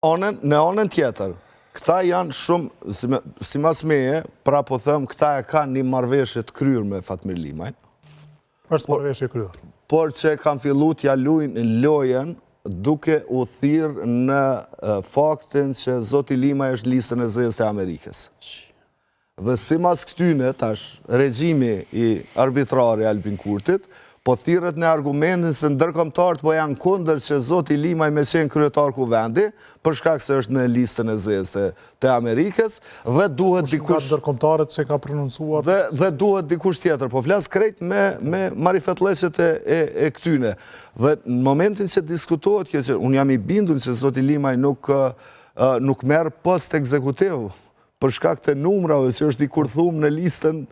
Në anën tjetër, këta janë shumë, si mas meje, pra po thëmë, këta e kanë një marrëveshje të kryer me Fatmir Limajn. Është marrëveshje e kryer. Por që kanë fillu t'ja luajnë lojën duke u thirrë në faktin që zoti Limaj është listën e zezë të Amerikës. Dhe si mas këtyne, tash, regjimi i arbitrari Albin Kurtit, po thirret në argumentin se ndërkombëtarët po janë kundër që zoti Limaj me qenë kryetar kuvendi, për shkak se është në listën e zezë të Amerikës, dhe duhet dikush... ndërkombëtarët që ka prononcuar... Dhe duhet dikush tjetër, po flas krejt me marifetleshet e këtyne. Dhe në momentin që diskutohet kjo që unë jam i bindur që zoti Limaj nuk merr post ekzekutiv, për shkak të numrave që është i kurthum në listën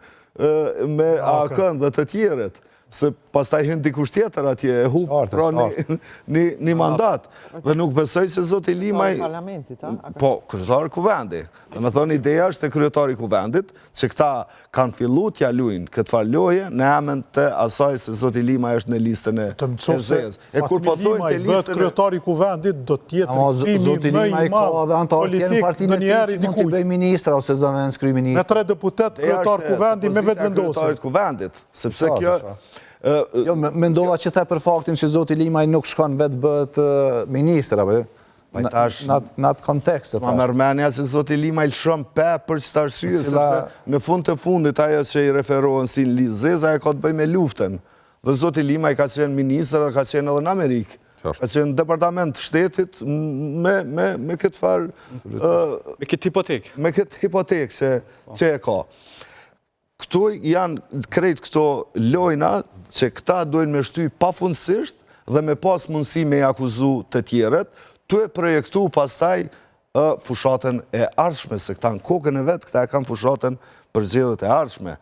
me AK-n dhe të tjerët. Se pastaj hyn dikush tjetër atje e hub pra një mandat. Dhe nuk besoj se zoti Limaj... Po, kryetari kuvendi. Dhe me thonë, ideja është e kryetari kuvendit, që këta kanë fillu t'ja luajnë këtë farë loje në emën të asaj se zoti Limaj është në listën e zezë. E kur po thojnë të listën e... kryetari kuvendit do t'jetë rikëthimi më i madh politik në njerë dikuj. Ministra ose zëvendës kryeministër. Me 3 deputet, kryetar kuvendi me vetë vendosur. Kuvendit, sepse kjo... Jo, mendova që the për faktin që zoti Limaj nuk shkon vetë bëhet ministra, në atë kontekst. Ma mërmenja që zoti Limaj lëshon për qëtë arsye, sepse në fund të fundit ajo që i referohen si në zeza e ka të bëj me luftën. Dhe zoti Limaj ka qenë ministra dhe ka qenë edhe në Amerikë. Ka qenë departament të shtetit me këtë farë... Me këtë hipotek. Me këtë hipotek që e ka. Këtu janë krejt këto lojna që këta dojnë me shty pafundësisht dhe me pas mundësi me akuzu të tjeret, të e projektu pastaj fushatën e ardhshme, se këta në kokën e vetë, këta e kanë fushatën për zgjedhjet e ardhshme.